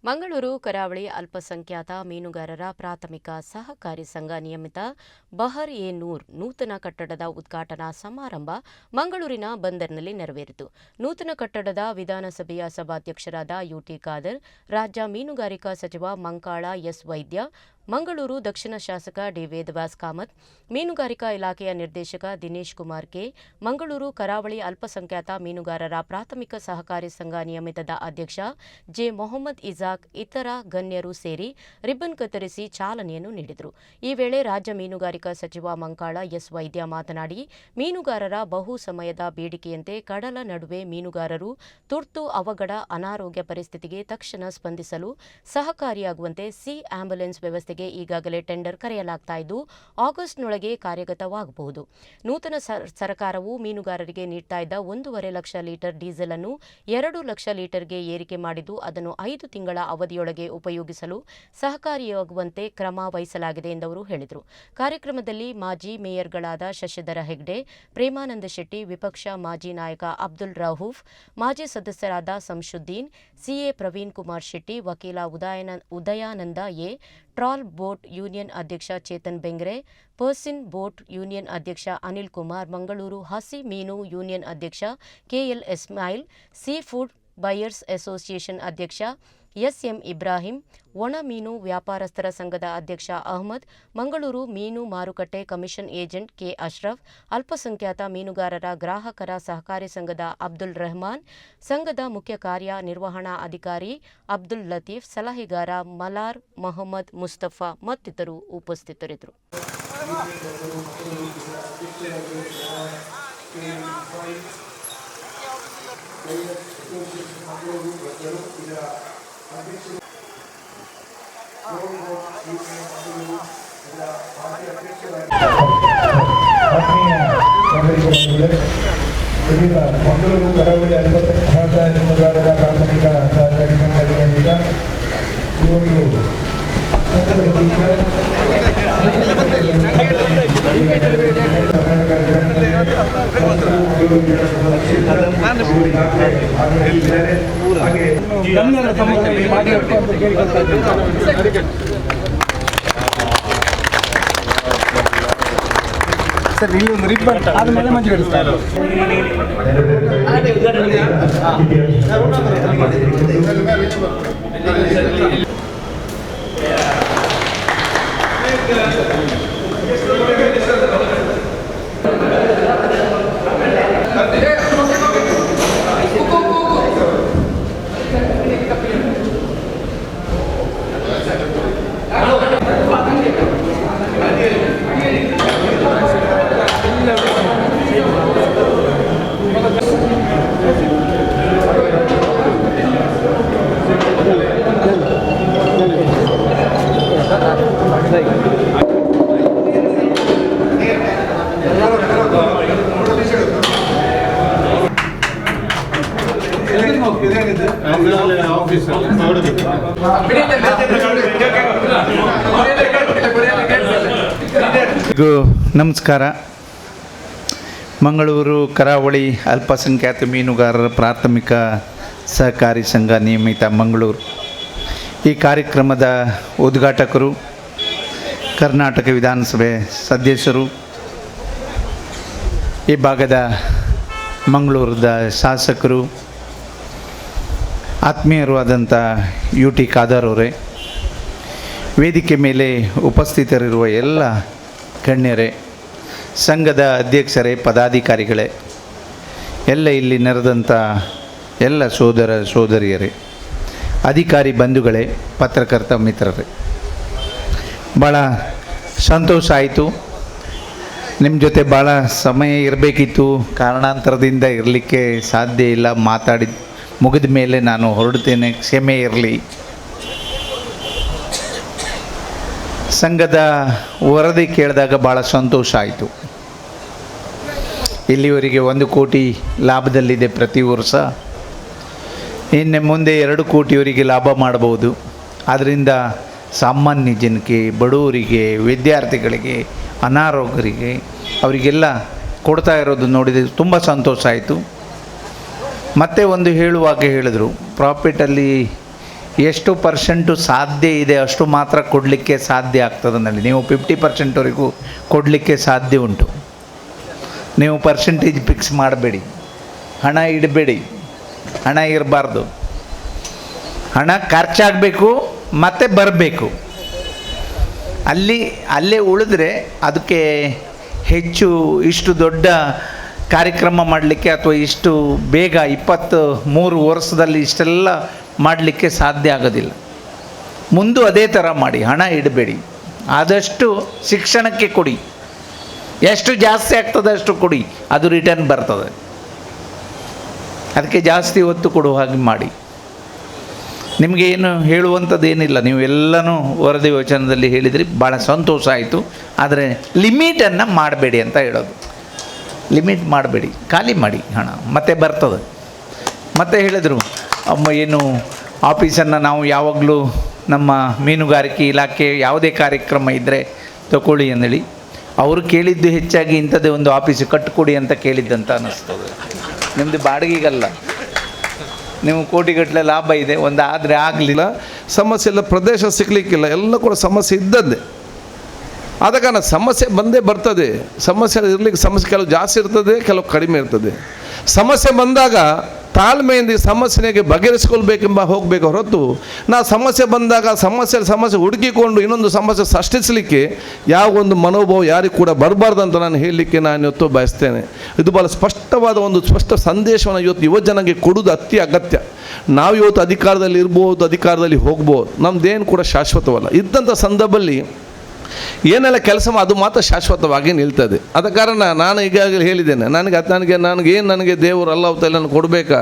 ಮಂಗಳೂರು ಕರಾವಳಿ ಅಲ್ಪಸಂಖ್ಯಾತ ಮೀನುಗಾರರ ಪ್ರಾಥಮಿಕ ಸಹಕಾರಿ ಸಂಘ ನಿಯಮಿತ ಬಹರ್-ಎ-ನೂರ್ ನೂತನ ಕಟ್ಟಡದ ಉದ್ಘಾಟನಾ ಸಮಾರಂಭ ಮಂಗಳೂರಿನ ಬಂದರ್ನಲ್ಲಿ ನೆರವೇರಿತು. ನೂತನ ಕಟ್ಟಡದ ವಿಧಾನಸಭೆಯ ಸಭಾಧ್ಯಕ್ಷರಾದ ಯುಟಿ ಖಾದರ್, ರಾಜ್ಯ ಮೀನುಗಾರಿಕಾ ಸಚಿವ ಮಂಕಾಳ ಎಸ್ ವೈದ್ಯ, ಮಂಗಳೂರು ದಕ್ಷಿಣ ಶಾಸಕ ಡಿ ವೇದವ್ಯಾಸ್ ಕಾಮತ್, ಮೀನುಗಾರಿಕಾ ಇಲಾಖೆಯ ನಿರ್ದೇಶಕ ದಿನೇಶ್ ಕುಮಾರ್ ಕೆ, ಮಂಗಳೂರು ಕರಾವಳಿ ಅಲ್ಪಸಂಖ್ಯಾತ ಮೀನುಗಾರರ ಪ್ರಾಥಮಿಕ ಸಹಕಾರಿ ಸಂಘ ನಿಯಮಿತದ ಅಧ್ಯಕ್ಷ ಜೆ ಮೊಹಮ್ಮದ್ ಇಸಾಕ್ ಇತರ ಗಣ್ಯರು ಸೇರಿ ರಿಬ್ಬನ್ ಕತ್ತರಿಸಿ ಚಾಲನೆಯನ್ನು ನೀಡಿದರು. ಈ ವೇಳೆ ರಾಜ್ಯ ಮೀನುಗಾರಿಕಾ ಸಚಿವ ಮಂಕಾಳ ಎಸ್ ವೈದ್ಯ ಮಾತನಾಡಿ, ಮೀನುಗಾರರ ಬಹು ಸಮಯದ ಬೇಡಿಕೆಯಂತೆ ಕಡಲ ನಡುವೆ ಮೀನುಗಾರರು ತುರ್ತು ಅವಘಡ ಅನಾರೋಗ್ಯ ಪರಿಸ್ಥಿತಿಗೆ ತಕ್ಷಣ ಸ್ಪಂದಿಸಲು ಸಹಕಾರಿಯಾಗುವಂತೆ ಸಿ ಆಂಬ್ಯುಲೆನ್ಸ್ ವ್ಯವಸ್ಥೆಗೆ ಈಗಾಗಲೇ ಟೆಂಡರ್ ಕರೆಯಲಾಗುತ್ತಿದ್ದು ಆಗಸ್ಟ್ನೊಳಗೆ ಕಾರ್ಯಗತವಾಗಬಹುದು. ನೂತನ ಸರ್ಕಾರವು ಮೀನುಗಾರರಿಗೆ ನೀಡ್ತಾ ಇದ್ದ 1.5 ಲಕ್ಷ ಲೀಟರ್ ಡೀಸೆಲ್ ಅನ್ನು 2 ಲಕ್ಷ ಲೀಟರ್ಗೆ ಏರಿಕೆ ಮಾಡಿದ್ದು, ಅದನ್ನು 5 ತಿಂಗಳ ಅವಧಿಯೊಳಗೆ ಉಪಯೋಗಿಸಲು ಸಹಕಾರಿಯಾಗುವಂತೆ ಕ್ರಮ ವಹಿಸಲಾಗಿದೆ ಎಂದವರು ಹೇಳಿದರು. ಕಾರ್ಯಕ್ರಮದಲ್ಲಿ ಮಾಜಿ ಮೇಯರ್ಗಳಾದ ಶಶಿಧರ ಹೆಗ್ಡೆ, ಪ್ರೇಮಾನಂದ ಶೆಟ್ಟಿ, ವಿಪಕ್ಷ ಮಾಜಿ ನಾಯಕ ಅಬ್ದುಲ್ ರಹೂಫ್, ಮಾಜಿ ಸದಸ್ಯರಾದ ಸಂಶುದ್ದೀನ್, ಸಿಎ ಪ್ರವೀಣ್ ಕುಮಾರ್ ಶೆಟ್ಟಿ, ವಕೀಲ Udayananda A, trawl boat union ಅಧ್ಯಕ್ಷ Chetan Bengre, purse seine boat union ಅಧ್ಯಕ್ಷ ಅನಿಲ್ ಕುಮಾರ್, ಮಂಗಳೂರು ಹಸಿ ಮೀನು ಯೂನಿಯನ್ ಅಧ್ಯಕ್ಷ K L Ismail, sea food buyers association ಅಧ್ಯಕ್ಷ ಎಸ್ಎಂ ಇಬ್ರಾಹಿಂ, ಒಣ ಮೀನು ವ್ಯಾಪಾರಸ್ಥರ ಸಂಘದ ಅಧ್ಯಕ್ಷ ಅಹ್ಮದ್, ಮಂಗಳೂರು ಮೀನು ಮಾರುಕಟ್ಟೆ ಕಮಿಷನ್ ಏಜೆಂಟ್ ಕೆ ಅಶ್ರಫ್, ಅಲ್ಪಸಂಖ್ಯಾತ ಮೀನುಗಾರರ ಗ್ರಾಹಕರ ಸಹಕಾರಿ ಸಂಘದ ಅಬ್ದುಲ್ ರೆಹಮಾನ್, ಸಂಘದ ಮುಖ್ಯ ಕಾರ್ಯ ನಿರ್ವಹಣಾ ಅಧಿಕಾರಿ ಅಬ್ದುಲ್ ಲತೀಫ್, ಸಲಹೆಗಾರ ಮಲಾರ್ ಮೊಹಮ್ಮದ್ ಮುಸ್ತಫಾ ಮತ್ತಿತರರು ಉಪಸ್ಥಿತರಿದ್ದರು. ಮಂಗಳೂರು ಕರಾವಳಿ ಅಲ್ಪಸಂಖ್ಯಾತ ಮೀನುಗಾರರ ಪ್ರಾಥಮಿಕ ಸಹಕಾರಿ ಸಂಘ ನಿಯಮಿತ ಸರ್ ಇಲ್ಲಿ ಒಂದು ರಿಬ್ಬನ್ ಆದ್ಮೇಲೆ ಮಂಜು ಹಿಡಿಸ್ತಾರೆ. ನಮಸ್ಕಾರ. ಮಂಗಳೂರು ಕರಾವಳಿ ಅಲ್ಪಸಂಖ್ಯಾತ ಮೀನುಗಾರರ ಪ್ರಾಥಮಿಕ ಸಹಕಾರಿ ಸಂಘ ನಿಯಮಿತ ಮಂಗಳೂರು ಈ ಕಾರ್ಯಕ್ರಮದ ಉದ್ಘಾಟಕರು, ಕರ್ನಾಟಕ ವಿಧಾನಸಭೆ ಸದಸ್ಯರು, ಈ ಭಾಗದ ಮಂಗಳೂರದ ಶಾಸಕರು, ಆತ್ಮೀಯರು ಆದಂಥ ಯುಟಿ ಖಾದರ್ ಅವರೇ, ವೇದಿಕೆ ಮೇಲೆ ಉಪಸ್ಥಿತರಿರುವ ಎಲ್ಲ ಗಣ್ಯರೇ, ಸಂಘದ ಅಧ್ಯಕ್ಷರೇ, ಪದಾಧಿಕಾರಿಗಳೇ, ಎಲ್ಲ ಇಲ್ಲಿ ನೆರೆದಂಥ ಎಲ್ಲ ಸೋದರ ಸೋದರಿಯರೇ, ಅಧಿಕಾರಿ ಬಂಧುಗಳೇ, ಪತ್ರಕರ್ತ ಮಿತ್ರರೇ, ಭಾಳ ಸಂತೋಷ ಆಯಿತು. ನಿಮ್ಮ ಜೊತೆ ಭಾಳ ಸಮಯ ಇರಬೇಕಿತ್ತು, ಕಾರಣಾಂತರದಿಂದ ಇರಲಿಕ್ಕೆ ಸಾಧ್ಯ ಇಲ್ಲ. ಮಾತಾಡಿ ಮುಗಿದ ಮೇಲೆ ನಾನು ಹೊರಡ್ತೇನೆ, ಕ್ಷಮೆ ಇರಲಿ. ಸಂಘದ ವರದಿ ಕೇಳಿದಾಗ ಭಾಳ ಸಂತೋಷ ಆಯಿತು. ಇಲ್ಲಿವರೆಗೆ 1 ಕೋಟಿ ಲಾಭದಲ್ಲಿದೆ ಪ್ರತಿ ವರ್ಷ. ಇನ್ನು ಮುಂದೆ 2 ಕೋಟಿಯವರಿಗೆ ಲಾಭ ಮಾಡ್ಬೋದು. ಆದ್ದರಿಂದ ಸಾಮಾನ್ಯ ಜನಕ್ಕೆ, ಬಡವರಿಗೆ, ವಿದ್ಯಾರ್ಥಿಗಳಿಗೆ, ಅನಾರೋಗ್ಯರಿಗೆ ಅವರಿಗೆಲ್ಲ ಕೊಡ್ತಾ ಇರೋದು ನೋಡಿದರೆ ತುಂಬ ಸಂತೋಷ ಆಯಿತು. ಮತ್ತೆ ಒಂದು ಹೇಳುವಾಗ ಹೇಳಿದರು, ಪ್ರಾಫಿಟಲ್ಲಿ ಎಷ್ಟು ಪರ್ಸೆಂಟು ಸಾಧ್ಯ ಇದೆ ಅಷ್ಟು ಮಾತ್ರ ಕೊಡಲಿಕ್ಕೆ ಸಾಧ್ಯ ಆಗ್ತದೆ. ನೀವು 50% ಕೊಡಲಿಕ್ಕೆ ಸಾಧ್ಯ ಉಂಟು. ನೀವು ಪರ್ಸೆಂಟೇಜ್ ಫಿಕ್ಸ್ ಮಾಡಬೇಡಿ, ಹಣ ಇಡಬೇಡಿ, ಹಣ ಇರಬಾರ್ದು. ಹಣ ಖರ್ಚಾಗಬೇಕು ಮತ್ತು ಬರಬೇಕು. ಅಲ್ಲೇ ಉಳಿದ್ರೆ ಅದಕ್ಕೆ ಹೆಚ್ಚು ಇಷ್ಟು ದೊಡ್ಡ ಕಾರ್ಯಕ್ರಮ ಮಾಡಲಿಕ್ಕೆ ಅಥವಾ ಇಷ್ಟು ಬೇಗ 23 ವರ್ಷದಲ್ಲಿ ಇಷ್ಟೆಲ್ಲ ಮಾಡಲಿಕ್ಕೆ ಸಾಧ್ಯ ಆಗೋದಿಲ್ಲ. ಮುಂದೆ ಅದೇ ಥರ ಮಾಡಿ, ಹಣ ಇಡಬೇಡಿ. ಆದಷ್ಟು ಶಿಕ್ಷಣಕ್ಕೆ ಕೊಡಿ, ಎಷ್ಟು ಜಾಸ್ತಿ ಆಗ್ತದೆ ಅಷ್ಟು ಕೊಡಿ, ಅದು ರಿಟರ್ನ್ ಬರ್ತದೆ. ಅದಕ್ಕೆ ಜಾಸ್ತಿ ಒತ್ತು ಕೊಡುವ ಹಾಗೆ ಮಾಡಿ. ನಿಮಗೇನು ಹೇಳುವಂಥದ್ದೇನಿಲ್ಲ, ನೀವು ಎಲ್ಲನೂ ವರದಿ ವಚನದಲ್ಲಿ ಹೇಳಿದ್ರಿ, ಭಾಳ ಸಂತೋಷ ಆಯಿತು. ಆದರೆ ಲಿಮಿಟನ್ನು ಮಾಡಬೇಡಿ ಅಂತ ಹೇಳೋದು. ಲಿಮಿಟ್ ಮಾಡಬೇಡಿ, ಖಾಲಿ ಮಾಡಿ, ಹಣ ಮತ್ತೆ ಬರ್ತದೆ. ಮತ್ತೆ ಹೇಳಿದರು ಏನು ಆಫೀಸನ್ನು ನಾವು ಯಾವಾಗಲೂ ನಮ್ಮ ಮೀನುಗಾರಿಕೆ ಇಲಾಖೆ ಯಾವುದೇ ಕಾರ್ಯಕ್ರಮ ಇದ್ದರೆ ತಗೊಳ್ಳಿ ಅಂದೇಳಿ. ಅವರು ಕೇಳಿದ್ದು ಹೆಚ್ಚಾಗಿ ಇಂಥದ್ದೇ ಒಂದು ಆಫೀಸು ಕಟ್ಟಿಕೊಡಿ ಅಂತ ಕೇಳಿದ್ದಂತ ಅನ್ನಿಸ್ತದೆ. ನಿಮ್ಮದು ಬಾಡಿಗೆಗಲ್ಲ, ನೀವು ಕೋಟಿಗಟ್ಟಲೆ ಲಾಭ ಇದೆ, ಒಂದು ಆದರೆ ಆಗಲಿಲ್ಲ, ಸಮಸ್ಯೆ ಇಲ್ಲ, ಪ್ರದೇಶ ಸಿಗಲಿಕ್ಕಿಲ್ಲ, ಎಲ್ಲ ಕೂಡ ಸಮಸ್ಯೆ ಇದ್ದದ್ದೇ. ಆದ ಕಾರಣ ಸಮಸ್ಯೆ ಬಂದೇ ಬರ್ತದೆ. ಸಮಸ್ಯೆ ಇರಲಿಕ್ಕೆ ಸಮಸ್ಯೆ ಕೆಲವು ಜಾಸ್ತಿ ಇರ್ತದೆ, ಕೆಲವು ಕಡಿಮೆ ಇರ್ತದೆ. ಸಮಸ್ಯೆ ಬಂದಾಗ ತಾಳ್ಮೆಯಿಂದ ಈ ಸಮಸ್ಯೆಗೆ ಬಗೆಹರಿಸ್ಕೊಳ್ಬೇಕೆಂಬ ಹೋಗಬೇಕು ಹೊರತು ಸಮಸ್ಯೆ ಬಂದಾಗ ಸಮಸ್ಯೆ ಹುಡುಕಿಕೊಂಡು ಇನ್ನೊಂದು ಸಮಸ್ಯೆ ಸೃಷ್ಟಿಸಲಿಕ್ಕೆ ಯಾವ ಒಂದು ಮನೋಭಾವ ಯಾರಿಗೂ ಕೂಡ ಬರಬಾರ್ದು ಅಂತ ನಾನು ಹೇಳಲಿಕ್ಕೆ ನಾನು ಇವತ್ತು ಬಯಸ್ತೇನೆ. ಇದು ಭಾಳ ಸ್ಪಷ್ಟವಾದ ಒಂದು ಸ್ಪಷ್ಟ ಸಂದೇಶವನ್ನು ಇವತ್ತು ಯುವಜನಗೆ ಕೊಡುವುದು ಅತಿ ಅಗತ್ಯ. ನಾವು ಇವತ್ತು ಅಧಿಕಾರದಲ್ಲಿ ಇರ್ಬೋದು, ಅಧಿಕಾರದಲ್ಲಿ ಹೋಗ್ಬೋದು, ನಮ್ಮದೇನು ಕೂಡ ಶಾಶ್ವತವಲ್ಲ. ಇದ್ದಂಥ ಸಂದರ್ಭದಲ್ಲಿ ಏನೆಲ್ಲ ಕೆಲಸ ಅದು ಮಾತ್ರ ಶಾಶ್ವತವಾಗಿ ನಿಲ್ತದೆ. ಆದ ಕಾರಣ ನಾನು ಈಗಾಗಲೇ ಹೇಳಿದ್ದೇನೆ, ನನಗೆ ದೇವರು ಅಲ್ಲಾಹ್ ತಾಲಾ ಕೊಡಬೇಕಾ?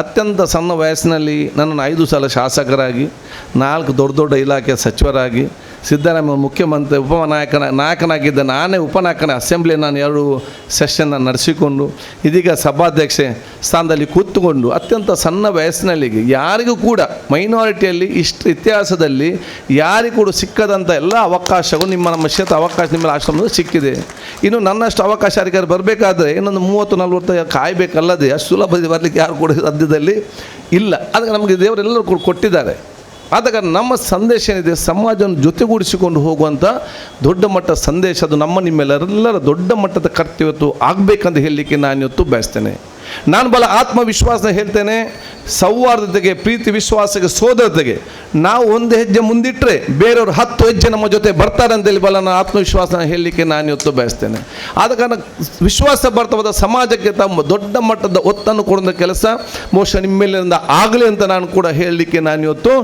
ಅತ್ಯಂತ ಸಣ್ಣ ವಯಸ್ಸಿನಲ್ಲಿ ನನ್ನನ್ನು 5 ಸಲ ಶಾಸಕರಾಗಿ, 4 ದೊಡ್ಡ ಇಲಾಖೆ ಸಚಿವರಾಗಿ, ಸಿದ್ದರಾಮಯ್ಯ ಮುಖ್ಯಮಂತ್ರಿ ನಾಯಕನಾಗಿದ್ದ ನಾನೇ ಉಪನಾಯಕನ ಅಸೆಂಬ್ಲಿ ನಾನು 2 ಸೆಷನ್ನ ನಡೆಸಿಕೊಂಡು ಇದೀಗ ಸಭಾಧ್ಯಕ್ಷೆ ಸ್ಥಾನದಲ್ಲಿ ಕೂತ್ಕೊಂಡು ಅತ್ಯಂತ ಸಣ್ಣ ವಯಸ್ಸಿನಲ್ಲಿಗೆ ಯಾರಿಗೂ ಕೂಡ ಮೈನಾರಿಟಿಯಲ್ಲಿ ಇಷ್ಟು ಇತಿಹಾಸದಲ್ಲಿ ಯಾರಿಗೂ ಕೂಡ ಸಿಕ್ಕದಂಥ ಎಲ್ಲ ಅವಕಾಶಗಳು ನಮ್ಮ ಕ್ಷೇತ್ರ ಅವಕಾಶ ನಿಮ್ಮ ಆಶ್ರಮದಲ್ಲಿ ಸಿಕ್ಕಿದೆ. ಇನ್ನು ನನ್ನಷ್ಟು ಅವಕಾಶ ಯಾರಿಗಾರು ಬರಬೇಕಾದ್ರೆ ಇನ್ನೊಂದು 30-40 ಕಾಯಬೇಕಲ್ಲದೆ ಅಷ್ಟು ಸುಲಭದಲ್ಲಿ ಬರಲಿಕ್ಕೆ ಯಾರು ಕೂಡ ಸದ್ಯದಲ್ಲಿ ಇಲ್ಲ. ಅದಕ್ಕೆ ನಮಗೆ ದೇವರೆಲ್ಲರೂ ಕೂಡ ಕೊಟ್ಟಿದ್ದಾರೆ. ಆದ ಕಾರಣ ನಮ್ಮ ಸಂದೇಶ ಏನಿದೆ, ಸಮಾಜವನ್ನು ಜೊತೆಗೂಡಿಸಿಕೊಂಡು ಹೋಗುವಂಥ ದೊಡ್ಡ ಮಟ್ಟದ ಸಂದೇಶ, ಅದು ನಿಮ್ಮೆಲ್ಲರ ದೊಡ್ಡ ಮಟ್ಟದ ಕರ್ತವ್ಯ ಆಗಬೇಕಂತ ಹೇಳಲಿಕ್ಕೆ ನಾನು ಇವತ್ತು ಬಯಸ್ತೇನೆ. ನಾನು ಬಹಳ ಆತ್ಮವಿಶ್ವಾಸ ಹೇಳ್ತೇನೆ. ಸೌಹಾರ್ದತೆಗೆ, ಪ್ರೀತಿ ವಿಶ್ವಾಸಕ್ಕೆ, ಸೋದರತೆಗೆ ನಾವು ಒಂದು ಹೆಜ್ಜೆ ಮುಂದಿಟ್ಟರೆ ಬೇರೆಯವರು 10 ಹೆಜ್ಜೆ ನಮ್ಮ ಜೊತೆ ಬರ್ತಾರೆ ಅಂತೇಳಿ ಬಹಳ ನಾನು ಆತ್ಮವಿಶ್ವಾಸನ ಹೇಳಲಿಕ್ಕೆ ನಾನು ಇವತ್ತು ಬಯಸ್ತೇನೆ. ಆದ ಕಾರಣ ವಿಶ್ವಾಸ ಭರಿತವಾದ ಸಮಾಜಕ್ಕೆ ತಮ್ಮ ದೊಡ್ಡ ಮಟ್ಟದ ಒತ್ತನ್ನು ಕೊಡುವ ಕೆಲಸ ಬಹುಶಃ ನಿಮ್ಮೆಲ್ಲರಿಂದ ಆಗಲಿ ಅಂತ ನಾನು ಕೂಡ ಹೇಳಲಿಕ್ಕೆ ನಾನು ಇವತ್ತು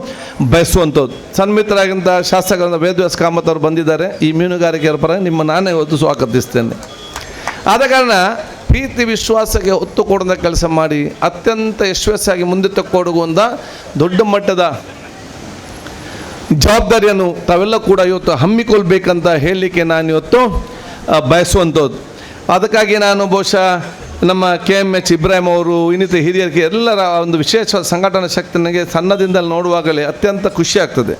ಬಯಸುವಂಥದ್ದು. ಸನ್ಮಿತರಾಗಿಂಥ ಶಾಸಕರಾದ ವೇದವ್ಯಾಸ ಕಾಮತ್ ಅವರು ಬಂದಿದ್ದಾರೆ. ಈ ಮೀನುಗಾರಿಕೆಯ ಪರ ನಾನೇ ಇವತ್ತು ಸ್ವಾಗತಿಸ್ತೇನೆ. ಆದ ಕಾರಣ ಪ್ರೀತಿ ವಿಶ್ವಾಸಕ್ಕೆ ಒತ್ತು ಕೊಡುವ ಕೆಲಸ ಮಾಡಿ ಅತ್ಯಂತ ಯಶಸ್ವಿಯಾಗಿ ಮುಂದೆ ತಕ್ಕೊಡುವಂಥ ದೊಡ್ಡ ಮಟ್ಟದ ಜವಾಬ್ದಾರಿಯನ್ನು ತಾವೆಲ್ಲ ಕೂಡ ಇವತ್ತು ಹಮ್ಮಿಕೊಳ್ಬೇಕಂತ ಹೇಳಲಿಕ್ಕೆ ನಾನು ಇವತ್ತು ಬಯಸುವಂಥದ್ದು. ಅದಕ್ಕಾಗಿ ನಾನು ಬಹುಶಃ ನಮ್ಮ KMH ಇಬ್ರಾಹಿಂ ಅವರು, ಇನ್ನಿತರ ಹಿರಿಯರಿಗೆ ಎಲ್ಲರ ಒಂದು ವಿಶೇಷ ಸಂಘಟನಾ ಶಕ್ತಿ ನನಗೆ ಸಣ್ಣದಿಂದಲೇ ನೋಡುವಾಗಲೇ ಅತ್ಯಂತ ಖುಷಿ ಆಗ್ತದೆ.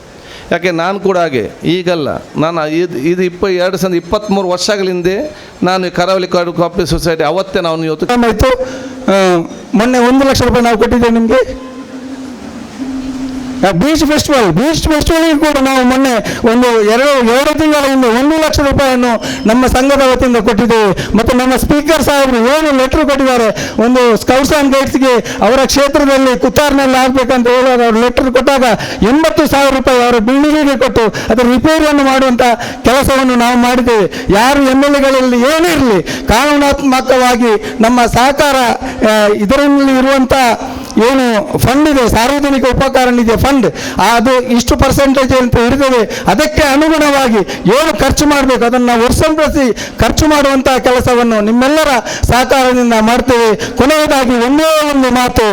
ಯಾಕೆ ನಾನು ಕೂಡ ಹಾಗೆ ಈಗಲ್ಲ, ನಾನು ಇದು 23 ವರ್ಷಗಳ ಹಿಂದೆ ನಾನು ಕರಾವಳಿ ಕೋಆಪರೇಟಿವ್ ಸೊಸೈಟಿ ಅವತ್ತೇ ನಾವು ಇವತ್ತು ಆಯಿತು. ಮೊನ್ನೆ 1 ಲಕ್ಷ ರೂಪಾಯಿ ನಾವು ಕೊಟ್ಟಿದ್ದೇವೆ ನಿಮಗೆ. ಬೀಚ್ ಫೆಸ್ಟಿವಲ್ಗೆ ಕೂಡ ನಾವು ಮೊನ್ನೆ ಎರಡು ತಿಂಗಳ ಹಿಂದೆ 1 ಲಕ್ಷ ರೂಪಾಯಿಯನ್ನು ನಮ್ಮ ಸಂಘದ ವತಿಯಿಂದ ಕೊಟ್ಟಿದ್ದೇವೆ. ಮತ್ತು ನಮ್ಮ ಸ್ಪೀಕರ್ ಸಾಹೇಬರು 7 ಲೆಟರ್ ಕೊಟ್ಟಿದ್ದಾರೆ. ಒಂದು ಸ್ಕೌಟ್ಸ್ ಆ್ಯಂಡ್ ಗೈಡ್ಸ್ಗೆ ಅವರ ಕ್ಷೇತ್ರದಲ್ಲಿ ಕುತ್ತಾರ್ನಲ್ಲಿ ಆಗಬೇಕಂತ ಹೇಳುವಾಗ ಅವರು ಲೆಟರ್ ಕೊಟ್ಟಾಗ 80,000 ರೂಪಾಯಿ ಅವರ ಬಿಲ್ಡಿಂಗಿಗೆ ಕೊಟ್ಟು ಅದರ ರಿಪೇರಿಯನ್ನು ಮಾಡುವಂಥ ಕೆಲಸವನ್ನು ನಾವು ಮಾಡಿದ್ದೇವೆ. ಯಾರು MLAಗಳಲ್ಲಿ ಏನೇ ಇರಲಿ, ಕಾನೂನಾತ್ಮಕವಾಗಿ ನಮ್ಮ ಸಹಕಾರ ಇದರಲ್ಲಿ ಇರುವಂಥ ಏನು ಫಂಡ್ ಇದೆ, ಸಾರ್ವಜನಿಕ ಉಪಕಾರ ನಿಧಿ ಫಂಡ್, ಅದು ಇಷ್ಟು ಪರ್ಸೆಂಟೇಜ್ ಅಂತ ಇರ್ತದೆ. ಅದಕ್ಕೆ ಅನುಗುಣವಾಗಿ ಏನು ಖರ್ಚು ಮಾಡಬೇಕು ಅದನ್ನು ನಾವು ವರ್ಷಂಪ್ರತಿ ಖರ್ಚು ಮಾಡುವಂಥ ಕೆಲಸವನ್ನು ನಿಮ್ಮೆಲ್ಲರ ಸಹಕಾರದಿಂದ ಮಾಡ್ತೇವೆ. ಕೊನೆಯದಾಗಿ ಒಂದೇ ಒಂದು ಮಾತು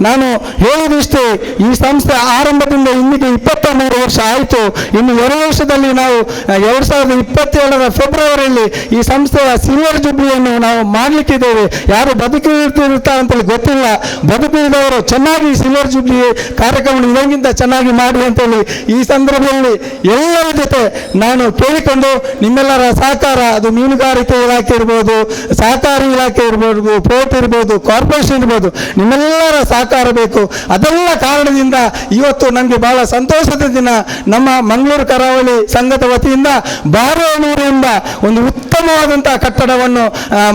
ನಾನು ಹೇಳುವುದಿಷ್ಟೇ, ಈ ಸಂಸ್ಥೆ ಆರಂಭದಿಂದ ಇನ್ನಿಗೆ 23 ವರ್ಷ ಆಯಿತು. ಇನ್ನು 2 ವರ್ಷದಲ್ಲಿ ನಾವು 2027 ಫೆಬ್ರವರಿಯಲ್ಲಿ ಈ ಸಂಸ್ಥೆಯ ಸಿಲ್ವರ್ ಜುಬ್ಲಿಯನ್ನು ನಾವು ಮಾಡಲಿಕ್ಕಿದ್ದೇವೆ. ಯಾರು ಬದುಕಿರ್ತಾರೆ ಅಂತೇಳಿ ಗೊತ್ತಿಲ್ಲ, ಬದುಕಿದವರು ಅವರು ಚೆನ್ನಾಗಿ ಸಿಲ್ವರ್ ಜೂಬ್ಲಿ ಕಾರ್ಯಕ್ರಮ ಇದಕ್ಕಿಂತ ಚೆನ್ನಾಗಿ ಮಾಡಿ ಅಂತೇಳಿ ಈ ಸಂದರ್ಭದಲ್ಲಿ ಎಲ್ಲರ ಜೊತೆ ನಾನು ಕೇಳಿಕೊಂಡು ನಿಮ್ಮೆಲ್ಲರ ಸಹಕಾರ, ಅದು ಮೀನುಗಾರಿಕೆ ಇಲಾಖೆ ಇರ್ಬೋದು, ಸಹಕಾರಿ ಇಲಾಖೆ ಇರ್ಬೋದು, ಪೋರ್ಟ್ ಇರ್ಬೋದು, ಕಾರ್ಪೊರೇಷನ್ ಇರ್ಬೋದು, ನಿಮ್ಮೆಲ್ಲರ ಸಹಕಾರ ಬೇಕು. ಅದೆಲ್ಲ ಕಾರಣದಿಂದ ಇವತ್ತು ನನಗೆ ಬಹಳ ಸಂತೋಷದ ದಿನ. ನಮ್ಮ ಮಂಗಳೂರು ಕರಾವಳಿ ಸಂಘದ ವತಿಯಿಂದ ಬಾರೇನೂರಿಂದ ಒಂದು ಉತ್ತಮವಾದಂತಹ ಕಟ್ಟಡವನ್ನು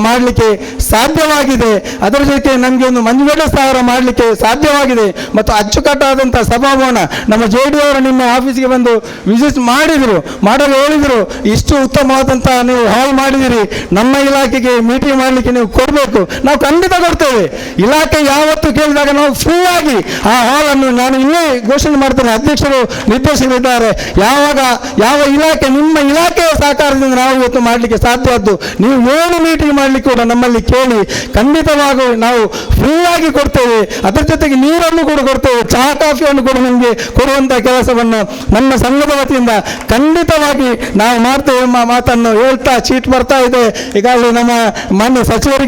ಮಾಡಲಿಕ್ಕೆ ಸಾಧ್ಯವಾಗಿದೆ. ಅದರ ಜೊತೆ ನಮಗೆ ಒಂದು ಮಂಜುಗಡ್ಡೆ ಸ್ಥಾವರ ಮಾಡಲಿಕ್ಕೆ ಸಾಧ್ಯವಾಗಿದೆ. ಮತ್ತು ಅಚ್ಚುಕಟ್ಟಾದಂಥ ಸಭಾಭವನ ನಮ್ಮ JD ಅವರು ನಿಮ್ಮ ಆಫೀಸ್ಗೆ ಬಂದು ವಿಸಿಟ್ ಮಾಡಲು ಹೇಳಿದರು, ಇಷ್ಟು ಉತ್ತಮವಾದಂಥ ನೀವು ಹಾಲ್ ಮಾಡಿದಿರಿ, ನಮ್ಮ ಇಲಾಖೆಗೆ ಮೀಟಿಂಗ್ ಮಾಡಲಿಕ್ಕೆ ನೀವು ಕೊಡಬೇಕು. ನಾವು ಖಂಡಿತ ಕೊಡ್ತೇವೆ. ಇಲಾಖೆ ಯಾವತ್ತು ಕೇಳಿದಾಗ ನಾವು ಫ್ರೀ ಆಗಿ ಆ ಹಾಲನ್ನು, ನಾನು ಇನ್ನೇ ಘೋಷಣೆ ಮಾಡ್ತೇನೆ, ಅಧ್ಯಕ್ಷರು ನಿರ್ದೇಶಕರಿದ್ದಾರೆ, ಯಾವ ಇಲಾಖೆ ನಿಮ್ಮ ಇಲಾಖೆಯ ಸಹಕಾರದಿಂದ ನಾವು ಇವತ್ತು ಮಾಡಲಿಕ್ಕೆ ಸಾಧ್ಯವಾದ್ದು. ನೀವು ಏನು ಮೀಟಿಂಗ್ ಮಾಡಲಿಕ್ಕೆ ಕೂಡ ನಮ್ಮಲ್ಲಿ ಕೇಳಿ, ಖಂಡಿತವಾಗಿ ನಾವು ಫ್ರೀ ಆಗಿ ಕೊಡ್ತೇವೆ. ಅದರ ಜೊತೆಗೆ ನೀರನ್ನು ಕೂಡ ಕೊಡ್ತೇವೆ, ಚಹಾ ಕಾಫಿಯನ್ನು ಕೂಡ ನಿಮಗೆ ಕೊಡುವಂಥ ಕೆಲಸವನ್ನು ನಮ್ಮ ಸಂಘದ ವತಿಯಿಂದ ಖಂಡಿತವಾಗಿ ನಾವು ಮಾಡ್ತೇವೆ ಎಂಬ ಮಾತನ್ನು ಹೇಳ್ತಾ, ಚೀಟ್ ಬರ್ತಾ ಇದೆ ಈಗಾಗಲೇ ನಮ್ಮ ಮಾನ್ಯ ಸಚಿವರಿಗೆ